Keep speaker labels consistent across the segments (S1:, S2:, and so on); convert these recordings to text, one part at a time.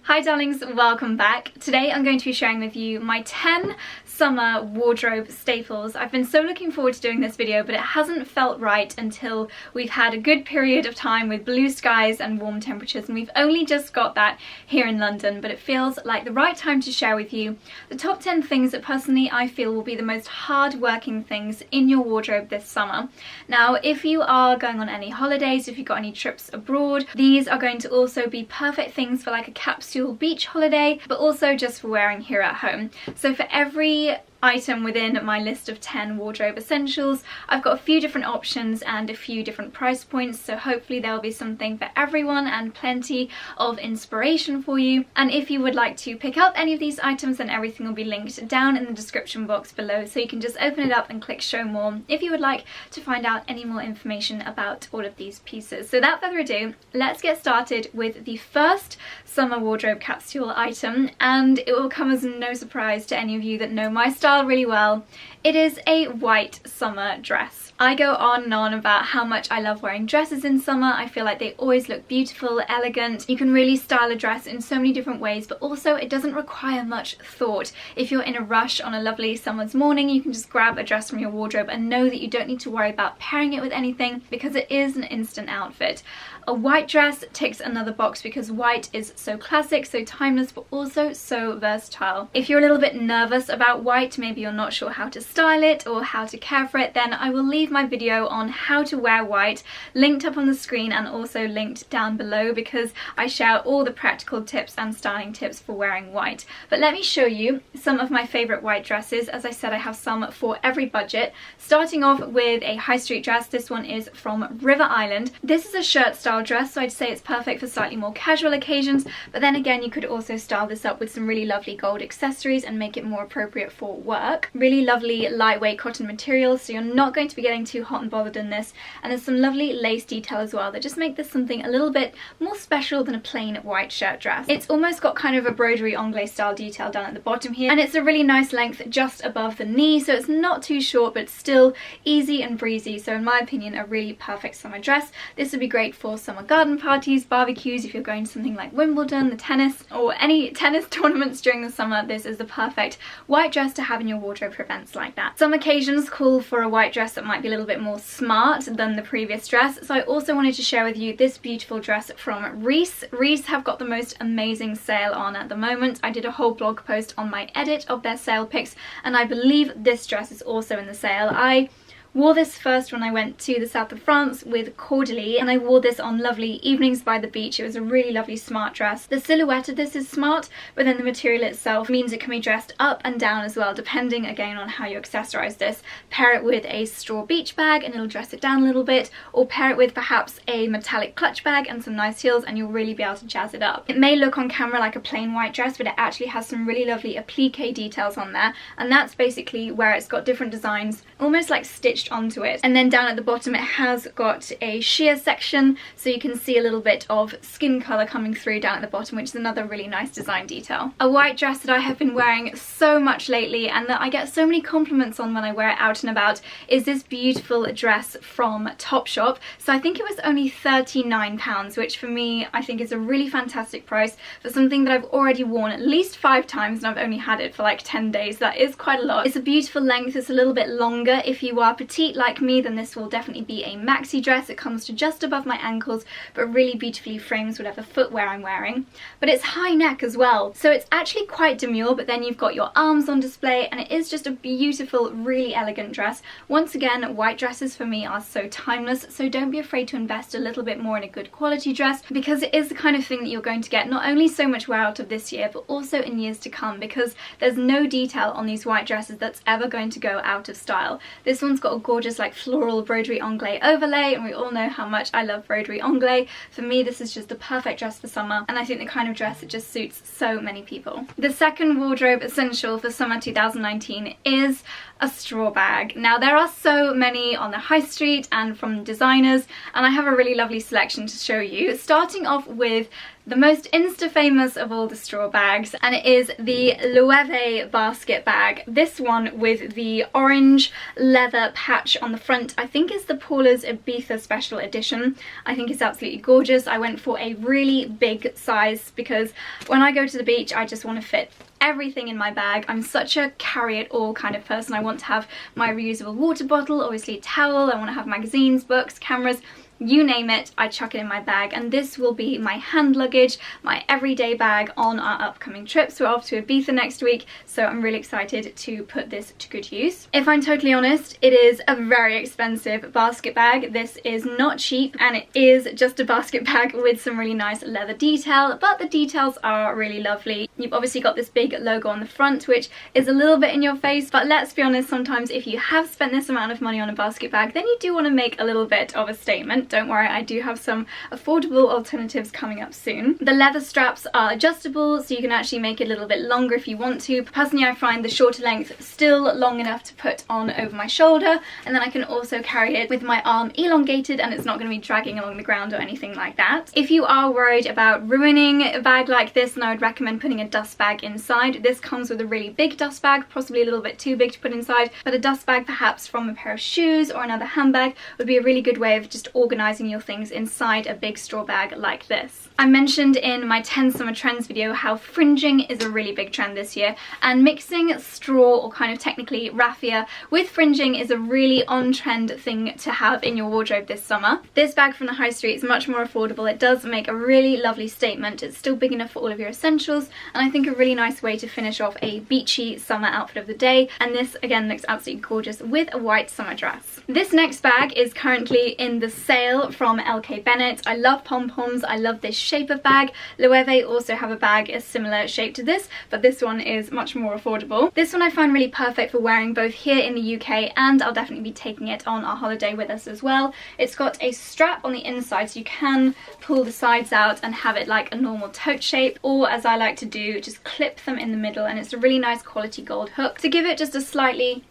S1: Hi darlings, welcome back. Today I'm going to be sharing with you my 10 summer wardrobe staples. I've been so looking forward to doing this video, but it hasn't felt right until we've had a good period of time with blue skies and warm temperatures, and we've only just got that here in London, but it feels like the right time to share with you the top 10 things that personally I feel will be the most hard-working things in your wardrobe this summer. Now, if you are going on any holidays, if you've got any trips abroad, these are going to also be perfect things for like a capsule beach holiday, but also just for wearing here at home. So for every item within my list of 10 wardrobe essentials, I've got a few different options and a few different price points, so hopefully there'll be something for everyone and plenty of inspiration for you. And if you would like to pick up any of these items, then everything will be linked down in the description box below, so you can just open it up and click show more if you would like to find out any more information about all of these pieces. So without further ado, let's get started with the first summer wardrobe capsule item, and it will come as no surprise to any of you that know my style really well. It is a white summer dress. I go on and on about how much I love wearing dresses in summer. I feel like they always look beautiful, elegant. You can really style a dress in so many different ways, but also it doesn't require much thought. If you're in a rush on a lovely summer's morning, you can just grab a dress from your wardrobe and know that you don't need to worry about pairing it with anything because it is an instant outfit. A white dress ticks another box because white is so classic, so timeless, but also so versatile. If you're a little bit nervous about white, maybe you're not sure how to style it or how to care for it, then I will leave my video on how to wear white linked up on the screen and also linked down below, because I share all the practical tips and styling tips for wearing white. But let me show you some of my favourite white dresses. As I said, I have some for every budget. Starting off with a high street dress. This one is from River Island. This is a shirt style dress, so I'd say it's perfect for slightly more casual occasions, but then again you could also style this up with some really lovely gold accessories and make it more appropriate for work. Really lovely lightweight cotton material, so you're not going to be getting too hot and bothered in this, and there's some lovely lace detail as well that just make this something a little bit more special than a plain white shirt dress. It's almost got kind of a broderie anglais style detail down at the bottom here, and it's a really nice length just above the knee, so it's not too short but still easy and breezy. So in my opinion, a really perfect summer dress. This would be great for summer garden parties, barbecues, if you're going to something like Wimbledon, the tennis, or any tennis tournaments during the summer. This is the perfect white dress to have in your wardrobe for events like that. Some occasions call for a white dress that might be a little bit more smart than the previous dress, so I also wanted to share with you this beautiful dress from Reiss. Reiss have got the most amazing sale on at the moment. I did a whole blog post on my edit of their sale picks, and I believe this dress is also in the sale. I wore this first when I went to the south of France with Cordelie, and I wore this on lovely evenings by the beach. It was a really lovely smart dress. The silhouette of this is smart, but then the material itself means it can be dressed up and down as well, depending again on how you accessorize this. Pair it with a straw beach bag and it'll dress it down a little bit, or pair it with perhaps a metallic clutch bag and some nice heels and you'll really be able to jazz it up. It may look on camera like a plain white dress, but it actually has some really lovely applique details on there, and that's basically where it's got different designs almost like stitched onto it. And then down at the bottom it has got a sheer section, so you can see a little bit of skin colour coming through down at the bottom, which is another really nice design detail. A white dress that I have been wearing so much lately and that I get so many compliments on when I wear it out and about is this beautiful dress from Topshop. So I think it was only £39, which for me I think is a really fantastic price for something that I've already worn at least 5 times and I've only had it for like 10 days. That is quite a lot. It's a beautiful length. It's a little bit longer. If you are petite like me, then this will definitely be a maxi dress. It comes to just above my ankles, but really beautifully frames whatever footwear I'm wearing. But it's high neck as well, so it's actually quite demure, but then you've got your arms on display, and it is just a beautiful, really elegant dress. Once again, white dresses for me are so timeless, so don't be afraid to invest a little bit more in a good quality dress, because it is the kind of thing that you're going to get not only so much wear out of this year, but also in years to come, because there's no detail on these white dresses that's ever going to go out of style. This one's got a gorgeous like floral broderie anglais overlay, and we all know how much I love broderie anglais. For me, this is just the perfect dress for summer, and I think the kind of dress that just suits so many people. The second wardrobe essential for summer 2019 is a straw bag. Now, there are so many on the high street and from designers, and I have a really lovely selection to show you, starting off with the most insta-famous of all the straw bags, and it is the Loewe basket bag. This one with the orange leather patch on the front. I think it's the Paula's Ibiza special edition. I think it's absolutely gorgeous. I went for a really big size because when I go to the beach I just want to fit everything in my bag. I'm such a carry it all kind of person. I want to have my reusable water bottle, obviously a towel, I want to have magazines, books, cameras, you name it, I chuck it in my bag, and this will be my hand luggage, my everyday bag on our upcoming trips. We're off to Ibiza next week, so I'm really excited to put this to good use. If I'm totally honest, it is a very expensive basket bag. This is not cheap, and it is just a basket bag with some really nice leather detail, but the details are really lovely. You've obviously got this big logo on the front, which is a little bit in your face, but let's be honest, sometimes if you have spent this amount of money on a basket bag, then you do want to make a little bit of a statement. Don't worry, I do have some affordable alternatives coming up soon. The leather straps are adjustable, so you can actually make it a little bit longer if you want to. Personally, I find the shorter length still long enough to put on over my shoulder, and then I can also carry it with my arm elongated and it's not going to be dragging along the ground or anything like that. If you are worried about ruining a bag like this, then I would recommend putting a dust bag inside. This comes with a really big dust bag, possibly a little bit too big to put inside, but a dust bag perhaps from a pair of shoes or another handbag would be a really good way of just organising your things inside a big straw bag like this. I mentioned in my 10 summer trends video how fringing is a really big trend this year, and mixing straw, or kind of technically raffia, with fringing is a really on-trend thing to have in your wardrobe this summer. This bag from the high street is much more affordable. It does make a really lovely statement. It's still big enough for all of your essentials, and I think a really nice way to finish off a beachy summer outfit of the day, and this again looks absolutely gorgeous with a white summer dress. This next bag is currently in the sale from LK Bennett. I love pom-poms, I love this shape of bag. Loewe also have a bag a similar shape to this, but this one is much more affordable. This one I find really perfect for wearing both here in the UK, and I'll definitely be taking it on our holiday with us as well. It's got a strap on the inside, so you can pull the sides out and have it like a normal tote shape, or as I like to do, just clip them in the middle, and it's a really nice quality gold hook to give it just a slightly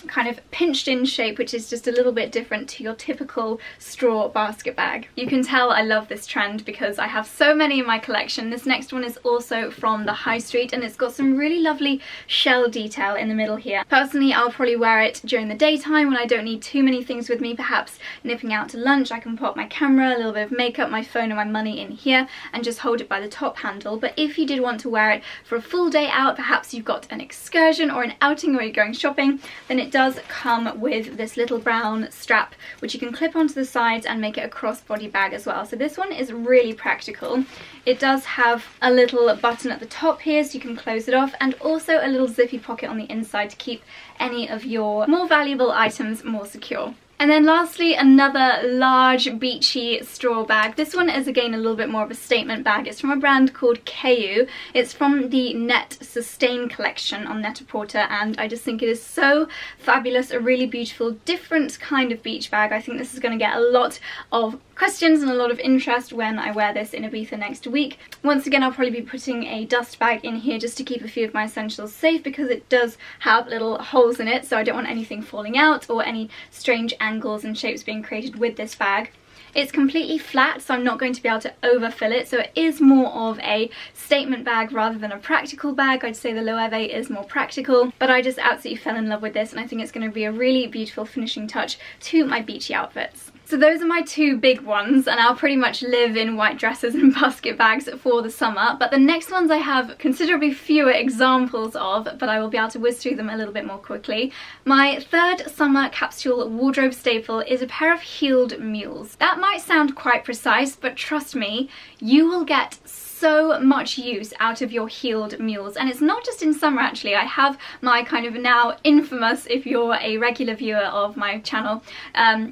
S1: kind of pinched in shape, which is just a little bit different to your typical straw basket bag. You can tell I love this trend because I have so many in my collection. This next one is also from the high street, and it's got some really lovely shell detail in the middle here. Personally, I'll probably wear it during the daytime when I don't need too many things with me, perhaps nipping out to lunch. I can pop my camera, a little bit of makeup, my phone and my money in here and just hold it by the top handle. But if you did want to wear it for a full day out, perhaps you've got an excursion or an outing where you're going shopping, then it does come with this little brown strap which you can clip onto the sides and make it a crossbody bag as well. So this one is really practical. It does have a little button at the top here so you can close it off, and also a little zippy pocket on the inside to keep any of your more valuable items more secure. And then lastly, another large beachy straw bag. This one is again a little bit more of a statement bag. It's from a brand called KU. It's from the Net Sustain collection on Net-a-Porter, and I just think it is so fabulous. A really beautiful, different kind of beach bag. I think this is going to get a lot of questions and a lot of interest when I wear this in Ibiza next week. Once again, I'll probably be putting a dust bag in here just to keep a few of my essentials safe, because it does have little holes in it, so I don't want anything falling out or any strange angles and shapes being created with this bag. It's completely flat, so I'm not going to be able to overfill it, so it is more of a statement bag rather than a practical bag. I'd say the Loewe is more practical, but I just absolutely fell in love with this, and I think it's going to be a really beautiful finishing touch to my beachy outfits. So those are my two big ones, and I'll pretty much live in white dresses and basket bags for the summer. But the next ones I have considerably fewer examples of, but I will be able to whiz through them a little bit more quickly. My third summer capsule wardrobe staple is a pair of heeled mules. That might sound quite precise, but trust me, you will get so much use out of your heeled mules. And it's not just in summer actually. I have my kind of now infamous, if you're a regular viewer of my channel,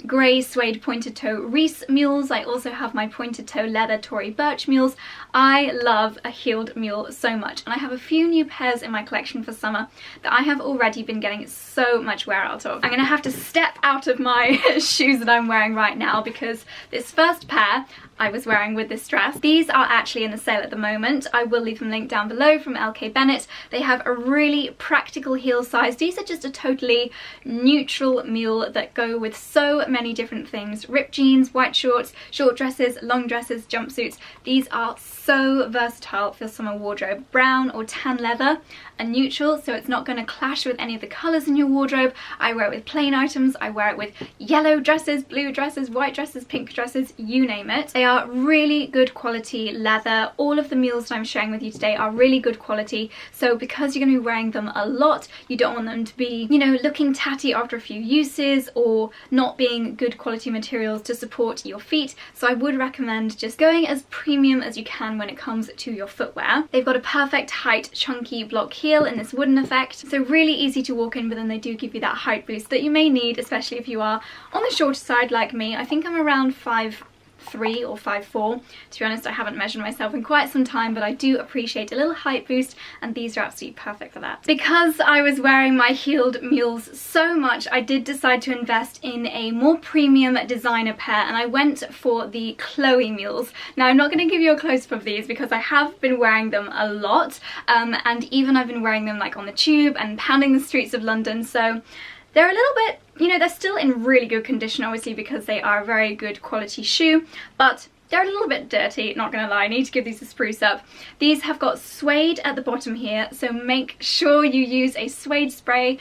S1: grey suede pointed toe Reese mules. I also have my pointed toe leather Tory Burch mules. I love a heeled mule so much, and I have a few new pairs in my collection for summer that I have already been getting so much wear out of. I'm gonna have to step out of my shoes that I'm wearing right now, because this first pair I was wearing with this dress. These are actually in the sale at the moment. I will leave them linked down below from LK Bennett. They have a really practical heel size. These are just a totally neutral mule that go with so many different things. Ripped jeans, white shorts, short dresses, long dresses, jumpsuits. These are so versatile for summer wardrobe. Brown or tan leather and neutral, so it's not going to clash with any of the colours in your wardrobe. I wear it with plain items, I wear it with yellow dresses, blue dresses, white dresses, pink dresses, you name it. They are really good quality leather. All of the mules that I'm sharing with you today are really good quality, so because you're going to be wearing them a lot, you don't want them to be, you know, looking tatty after a few uses or not being good quality materials to support your feet. So I would recommend just going as premium as you can when it comes to your footwear. They've got a perfect height, chunky block heel in this wooden effect, so really easy to walk in, but then they do give you that height boost that you may need, especially if you are on the shorter side like me. I think I'm around 5'3" or 5'4". To be honest, I haven't measured myself in quite some time, but I do appreciate a little height boost, and these are absolutely perfect for that. Because I was wearing my heeled mules so much, I did decide to invest in a more premium designer pair, and I went for the Chloe mules. Now, I'm not going to give you a close-up of these because I have been wearing them a lot, and even I've been wearing them like on the tube and pounding the streets of London, so they're a little bit, you know, they're still in really good condition, obviously, because they are a very good quality shoe, but they're a little bit dirty, not gonna lie. I need to give these a spruce up. These have got suede at the bottom here, so make sure you use a suede spray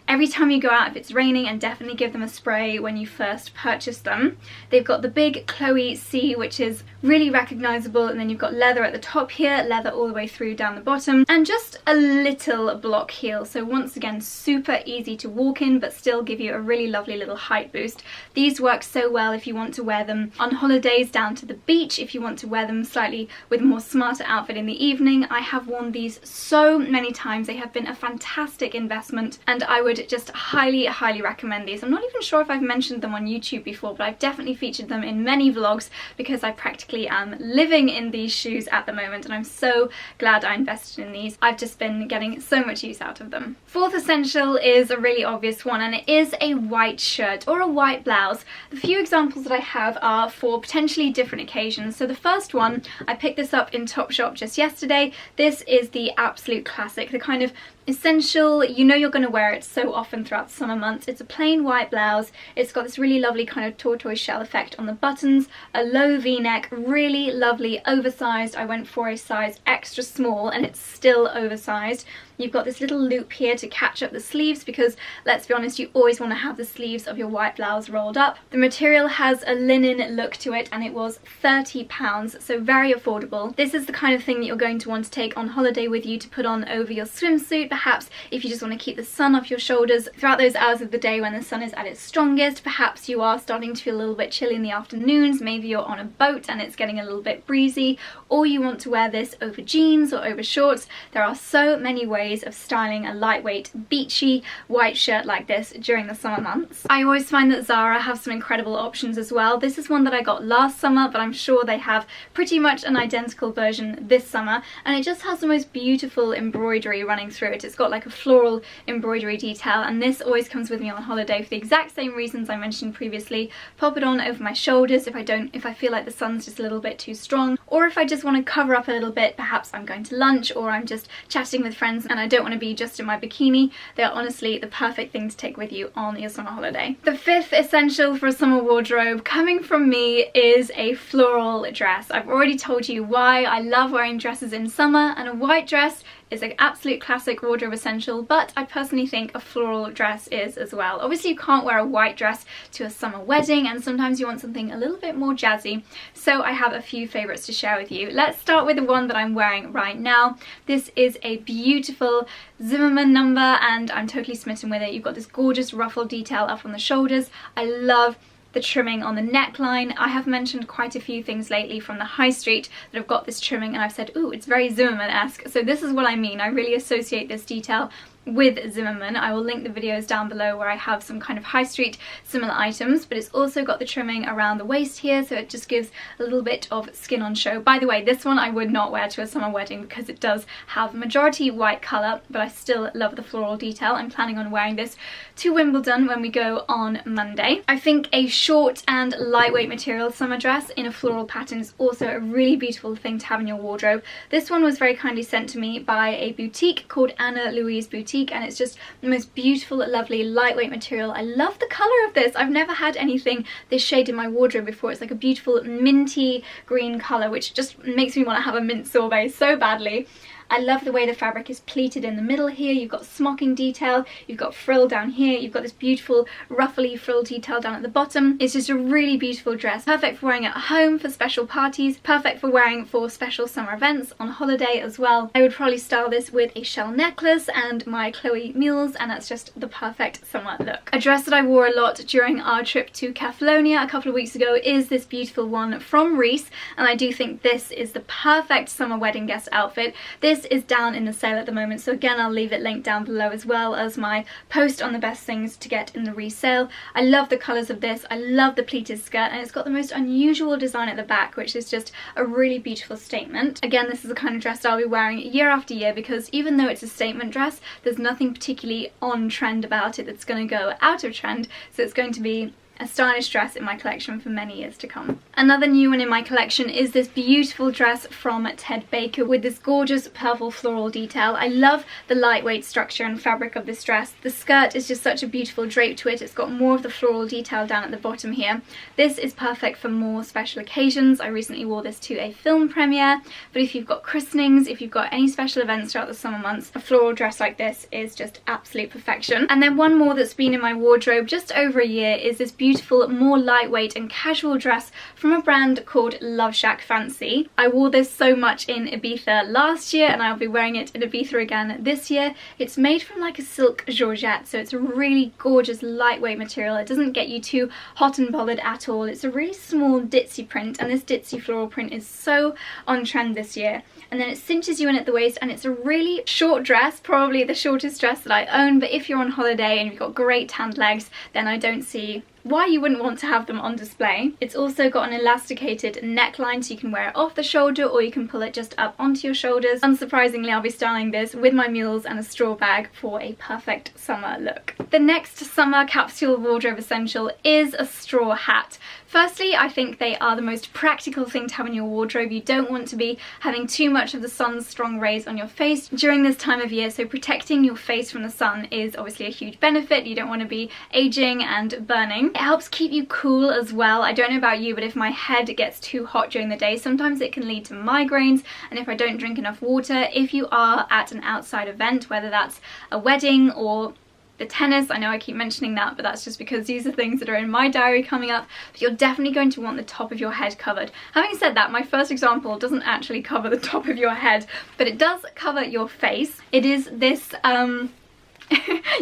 S1: every time you go out if it's raining, and definitely give them a spray when you first purchase them. They've got the big Chloe C, which is really recognisable, and then you've got leather at the top here, leather all the way through down the bottom, and just a little block heel, so once again super easy to walk in but still give you a really lovely little height boost. These work so well if you want to wear them on holidays down to the beach, if you want to wear them slightly with a more smarter outfit in the evening. I have worn these so many times. They have been a fantastic investment, and I would just highly recommend these. I'm not even sure if I've mentioned them on YouTube before, but I've definitely featured them in many vlogs because I practically am living in these shoes at the moment, and I'm so glad I invested in these. I've just been getting so much use out of them. Fourth essential is a really obvious one, and it is a white shirt or a white blouse. The few examples that I have are for potentially different occasions. So the first one, I picked this up in Topshop just yesterday. This is the absolute classic, the kind of essential, you know you're going to wear it so often throughout the summer months. It's a plain white blouse. It's got this really lovely kind of tortoise shell effect on the buttons, a low v-neck, really lovely, oversized. I went for a size extra small and it's still oversized. You've got this little loop here to catch up the sleeves because, let's be honest, you always want to have the sleeves of your white blouse rolled up. The material has a linen look to it, and it was £30, so very affordable. This is the kind of thing that you're going to want to take on holiday with you to put on over your swimsuit, perhaps if you just want to keep the sun off your shoulders throughout those hours of the day when the sun is at its strongest. Perhaps you are starting to feel a little bit chilly in the afternoons, maybe you're on a boat and it's getting a little bit breezy, or you want to wear this over jeans or over shorts. There are so many ways of styling a lightweight, beachy white shirt like this during the summer months. I always find that Zara have some incredible options as well. This is one that I got last summer, but I'm sure they have pretty much an identical version this summer, and it just has the most beautiful embroidery running through it. It's got like a floral embroidery detail, and this always comes with me on holiday for the exact same reasons I mentioned previously. Pop it on over my shoulders if I feel like the sun's just a little bit too strong, or if I just want to cover up a little bit. Perhaps I'm going to lunch or I'm just chatting with friends and I don't want to be just in my bikini. They're honestly the perfect thing to take with you on your summer holiday. The fifth essential for a summer wardrobe, coming from me, is a floral dress. I've already told you why I love wearing dresses in summer, and a white dress is an absolute classic wardrobe essential, but I personally think a floral dress is as well. Obviously you can't wear a white dress to a summer wedding, and sometimes you want something a little bit more jazzy, so I have a few favourites to share with you. Let's start with the one that I'm wearing right now. This is a beautiful Zimmermann number and I'm totally smitten with it. You've got this gorgeous ruffle detail up on the shoulders. I love the trimming on the neckline. I have mentioned quite a few things lately from the high street that have got this trimming, and I've said, ooh, it's very Zimmermann-esque. So this is what I mean. I really associate this detail with Zimmermann. I will link the videos down below where I have some kind of high street similar items, but it's also got the trimming around the waist here, so it just gives a little bit of skin on show. By the way, this one I would not wear to a summer wedding because it does have majority white colour, but I still love the floral detail. I'm planning on wearing this to Wimbledon when we go on Monday. I think a short and lightweight material summer dress in a floral pattern is also a really beautiful thing to have in your wardrobe. This one was very kindly sent to me by a boutique called Anna Louise Boutique, and it's just the most beautiful, lovely, lightweight material. I love the colour of this. I've never had anything this shade in my wardrobe before. It's like a beautiful minty green colour, which just makes me want to have a mint sorbet so badly. I love the way the fabric is pleated in the middle here. You've got smocking detail, you've got frill down here, you've got this beautiful ruffly frill detail down at the bottom. It's just a really beautiful dress. Perfect for wearing at home, for special parties, perfect for wearing for special summer events, on holiday as well. I would probably style this with a shell necklace and my Chloe mules, and that's just the perfect summer look. A dress that I wore a lot during our trip to Catalonia a couple of weeks ago is this beautiful one from Reiss, and I do think this is the perfect summer wedding guest outfit. This is down in the sale at the moment, so again I'll leave it linked down below as well as my post on the best things to get in the resale. I love the colours of this, I love the pleated skirt, and it's got the most unusual design at the back, which is just a really beautiful statement. Again, this is the kind of dress I'll be wearing year after year because even though it's a statement dress, there's nothing particularly on trend about it that's going to go out of trend, so it's going to be a stylish dress in my collection for many years to come. Another new one in my collection is this beautiful dress from Ted Baker with this gorgeous purple floral detail. I love the lightweight structure and fabric of this dress. The skirt is just such a beautiful drape to it. It's got more of the floral detail down at the bottom here. This is perfect for more special occasions. I recently wore this to a film premiere, but if you've got christenings, if you've got any special events throughout the summer months, a floral dress like this is just absolute perfection. And then one more that's been in my wardrobe just over a year is this beautiful, more lightweight and casual dress from a brand called Love Shack Fancy. I wore this so much in Ibiza last year and I'll be wearing it in Ibiza again this year. It's made from like a silk georgette, so it's a really gorgeous lightweight material. It doesn't get you too hot and bothered at all. It's a really small ditzy print, and this ditzy floral print is so on trend this year. And then it cinches you in at the waist, and it's a really short dress, probably the shortest dress that I own, but if you're on holiday and you've got great tanned legs, then I don't see why you wouldn't want to have them on display. It's also got an elasticated neckline, so you can wear it off the shoulder or you can pull it just up onto your shoulders. Unsurprisingly, I'll be styling this with my mules and a straw bag for a perfect summer look. The next summer capsule wardrobe essential is a straw hat. Firstly, I think they are the most practical thing to have in your wardrobe. You don't want to be having too much of the sun's strong rays on your face during this time of year, so protecting your face from the sun is obviously a huge benefit. You don't want to be aging and burning. It helps keep you cool as well. I don't know about you, but if my head gets too hot during the day, sometimes it can lead to migraines, and if I don't drink enough water. If you are at an outside event, whether that's a wedding or the tennis, I know I keep mentioning that, but that's just because these are things that are in my diary coming up, but you're definitely going to want the top of your head covered. Having said that, my first example doesn't actually cover the top of your head, but it does cover your face. It is this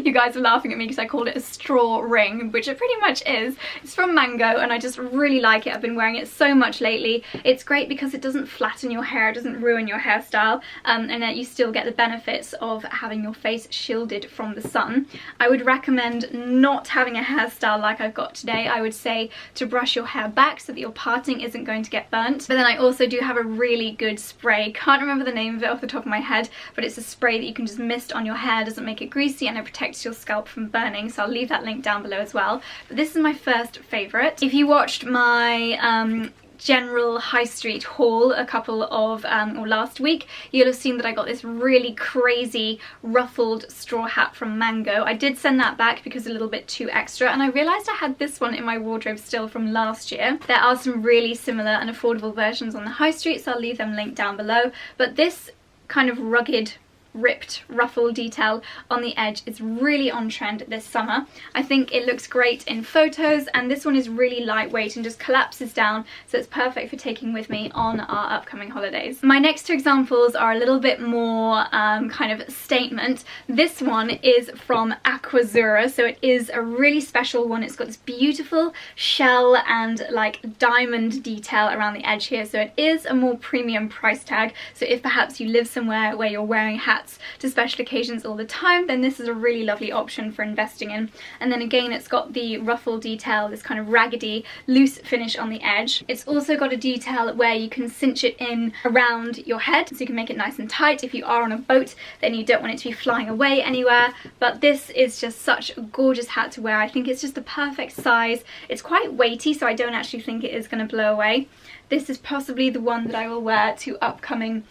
S1: you guys are laughing at me because I called it a straw ring, which it pretty much is. It's from Mango and I just really like it. I've been wearing it so much lately. It's great because it doesn't flatten your hair, it doesn't ruin your hairstyle, and that you still get the benefits of having your face shielded from the sun. I would recommend not having a hairstyle like I've got today. I would say to brush your hair back so that your parting isn't going to get burnt. But then I also do have a really good spray. Can't remember the name of it off the top of my head, but it's a spray that you can just mist on your hair, doesn't make it greasy, and it protects your scalp from burning, so I'll leave that link down below as well. But this is my first favourite. If you watched my general high street haul a couple of or last week, you'll have seen that I got this really crazy ruffled straw hat from Mango. I did send that back because it's a little bit too extra, and I realised I had this one in my wardrobe still from last year. There are some really similar and affordable versions on the high street, so I'll leave them linked down below, but this kind of rugged ripped ruffle detail on the edge is really on trend this summer. I think it looks great in photos, and this one is really lightweight and just collapses down, so it's perfect for taking with me on our upcoming holidays. My next two examples are a little bit more kind of statement. This one is from Aquazzura, so it is a really special one. It's got this beautiful shell and like diamond detail around the edge here, so it is a more premium price tag. So if perhaps you live somewhere where you're wearing hats hats to special occasions all the time, then this is a really lovely option for investing in. And then again, it's got the ruffle detail, this kind of raggedy loose finish on the edge. It's also got a detail where you can cinch it in around your head, so you can make it nice and tight. If you are on a boat, then you don't want it to be flying away anywhere. But this is just such a gorgeous hat to wear. I think it's just the perfect size. It's quite weighty, so I don't actually think it is going to blow away. This is possibly the one that I will wear to upcoming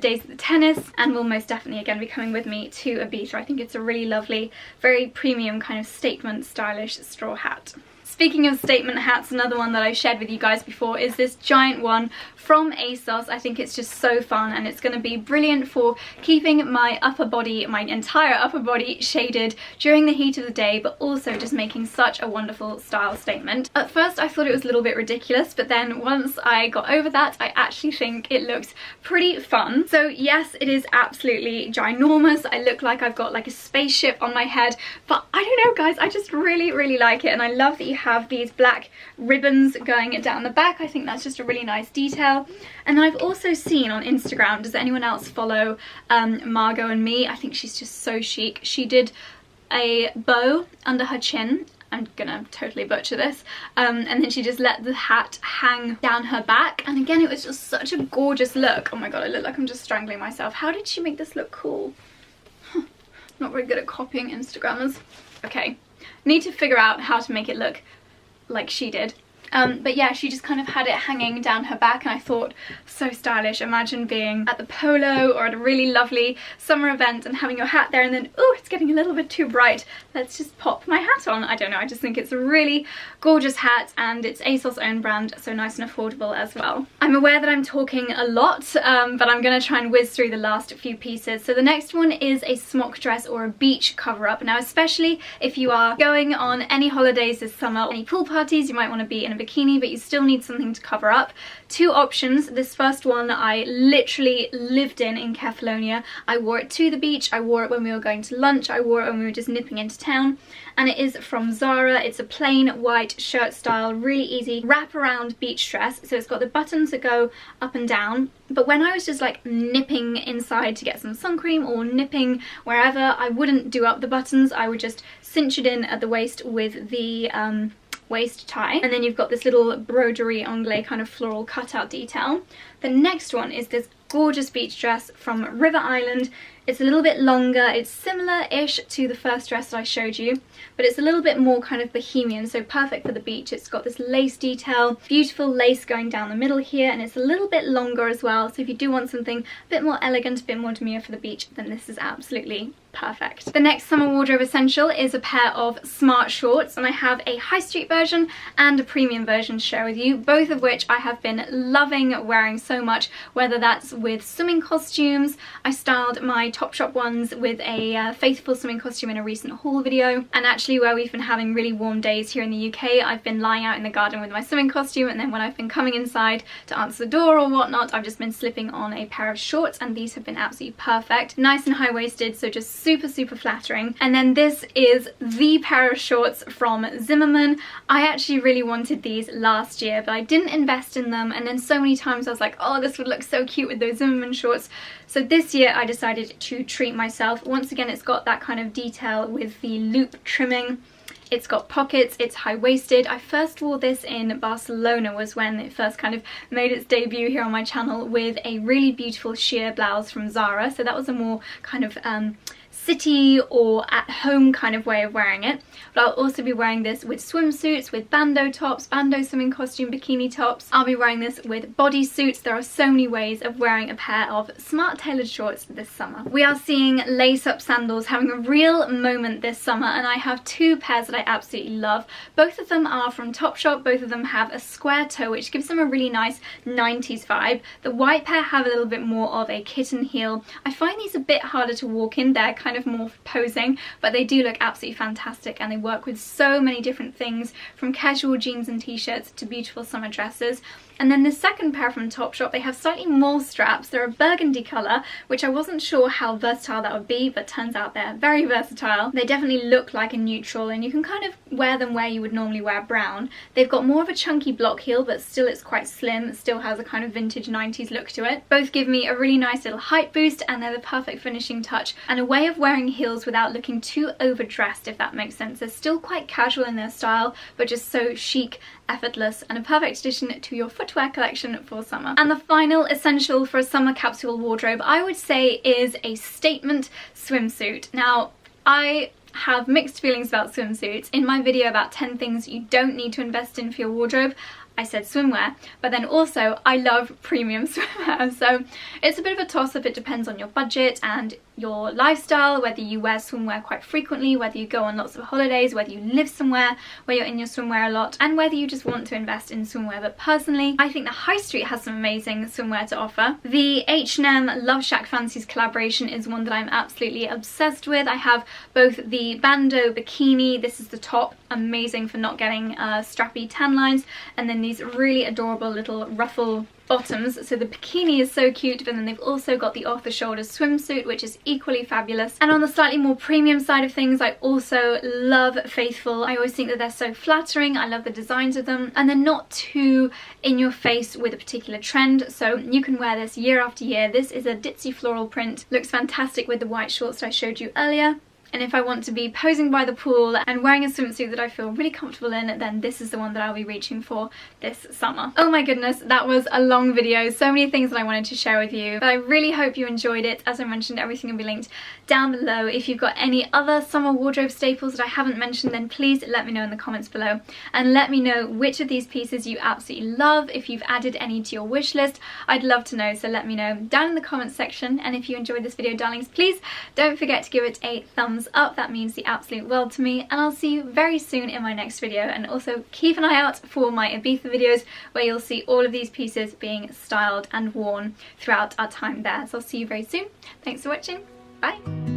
S1: days at the tennis, and will most definitely again be coming with me to Ibiza. I think it's a really lovely, very premium kind of statement stylish straw hat. Speaking of statement hats, another one that I shared with you guys before is this giant one from ASOS. I think it's just so fun, and it's going to be brilliant for keeping my upper body, my entire upper body, shaded during the heat of the day, but also just making such a wonderful style statement. At first I thought it was a little bit ridiculous, but then once I got over that, I actually think it looks pretty fun. So yes, it is absolutely ginormous. I look like I've got like a spaceship on my head, but I don't know guys, I just really like it, and I love that you have these black ribbons going down the back. I think that's just a really nice detail. And then I've also seen on Instagram, does anyone else follow Margot and Me? I think she's just so chic. She did a bow under her chin. I'm gonna totally butcher this. And then she just let the hat hang down her back. And again, it was just such a gorgeous look. Oh my god, I look like I'm just strangling myself. How did she make this look cool? Not very good at copying Instagrammers. Okay, need to figure out how to make it look like she did. But yeah, she just kind of had it hanging down her back, and I thought, so stylish. Imagine being at the polo or at a really lovely summer event and having your hat there, and then, oh, it's getting a little bit too bright. Let's just pop my hat on. I don't know, I just think it's a really gorgeous hat, and it's ASOS own brand, so nice and affordable as well. I'm aware that I'm talking a lot, but I'm going to try and whiz through the last few pieces. So the next one is a smock dress or a beach cover-up. Now, especially if you are going on any holidays this summer, any pool parties, you might want to be in a bikini, but you still need something to cover up. Two options. This first one I literally lived in Kefalonia. I wore it to the beach, I wore it when we were going to lunch, I wore it when we were just nipping into town, and it is from Zara. It's a plain white shirt style, really easy wrap-around beach dress. So it's got the buttons that go up and down, but when I was just like nipping inside to get some sun cream or nipping wherever, I wouldn't do up the buttons. I would just cinch it in at the waist with the waist tie, and then you've got this little broderie anglais kind of floral cutout detail. The next one is this gorgeous beach dress from River Island. It's a little bit longer, it's similar-ish to the first dress that I showed you, but it's a little bit more kind of bohemian, so perfect for the beach. It's got this lace detail, beautiful lace going down the middle here, and it's a little bit longer as well, so if you do want something a bit more elegant, a bit more demure for the beach, then this is absolutely perfect. The next summer wardrobe essential is a pair of smart shorts, and I have a high street version and a premium version to share with you, both of which I have been loving wearing so much, whether that's with swimming costumes. I styled my Topshop ones with a faithful swimming costume in a recent haul video, and actually where we've been having really warm days here in the UK, I've been lying out in the garden with my swimming costume, and then when I've been coming inside to answer the door or whatnot, I've just been slipping on a pair of shorts, and these have been absolutely perfect. Nice and high-waisted, so just super flattering. And then this is the pair of shorts from Zimmermann. I actually really wanted these last year, but I didn't invest in them, and then so many times I was like, oh, this would look so cute with those Zimmermann shorts. So this year I decided to treat myself. Once again, it's got that kind of detail with the loop trimming. It's got pockets, it's high-waisted. I first wore this in Barcelona, was when it first kind of made its debut here on my channel, with a really beautiful sheer blouse from Zara. So that was a more kind of city or at home kind of way of wearing it. But I'll also be wearing this with swimsuits, with bandeau tops, bandeau swimming costume, bikini tops. I'll be wearing this with bodysuits. There are so many ways of wearing a pair of smart tailored shorts this summer. We are seeing lace-up sandals having a real moment this summer, and I have two pairs that I absolutely love. Both of them are from Topshop. Both of them have a square toe, which gives them a really nice 90s vibe. The white pair have a little bit more of a kitten heel. I find these a bit harder to walk in. They're kind of more posing, but they do look absolutely fantastic, and they work with so many different things, from casual jeans and t-shirts to beautiful summer dresses. And then the second pair from Topshop, they have slightly more straps. They're a burgundy colour, which I wasn't sure how versatile that would be, but turns out they're very versatile. They definitely look like a neutral, and you can kind of wear them where you would normally wear brown. They've got more of a chunky block heel, but still it's quite slim. It still has a kind of vintage 90s look to it. Both give me a really nice little height boost, and they're the perfect finishing touch and a way of wearing heels without looking too overdressed, if that makes sense. They're still quite casual in their style, but just so chic, effortless, and a perfect addition to your footwear collection for summer. And the final essential for a summer capsule wardrobe, I would say, is a statement swimsuit. Now, I have mixed feelings about swimsuits. In my video about 10 things you don't need to invest in for your wardrobe, I said swimwear, but then also I love premium swimwear, so it's a bit of a toss-up. It depends on your budget and your lifestyle, whether you wear swimwear quite frequently, whether you go on lots of holidays, whether you live somewhere where you're in your swimwear a lot, and whether you just want to invest in swimwear. But personally, I think the High Street has some amazing swimwear to offer. The H&M Love Shack Fancies collaboration is one that I'm absolutely obsessed with. I have both the bandeau bikini, this is the top, amazing for not getting strappy tan lines, and then these really adorable little ruffle bottoms. So the bikini is so cute, but then they've also got the off-the-shoulders swimsuit, which is equally fabulous. And on the slightly more premium side of things, I also love Faithful. I always think that they're so flattering. I love the designs of them, and they're not too in your face with a particular trend, so you can wear this year after year. This is a ditzy floral print, looks fantastic with the white shorts that I showed you earlier. And if I want to be posing by the pool and wearing a swimsuit that I feel really comfortable in, then this is the one that I'll be reaching for this summer. Oh my goodness, that was a long video. So many things that I wanted to share with you, but I really hope you enjoyed it. As I mentioned, everything will be linked down below. If you've got any other summer wardrobe staples that I haven't mentioned, then please let me know in the comments below. And let me know which of these pieces you absolutely love. If you've added any to your wish list, I'd love to know. So let me know down in the comments section. And if you enjoyed this video, darlings, please don't forget to give it a thumbs up. That means the absolute world to me, and I'll see you very soon in my next video. And also keep an eye out for my Ibiza videos, where you'll see all of these pieces being styled and worn throughout our time there. So I'll see you very soon. Thanks for watching. Bye.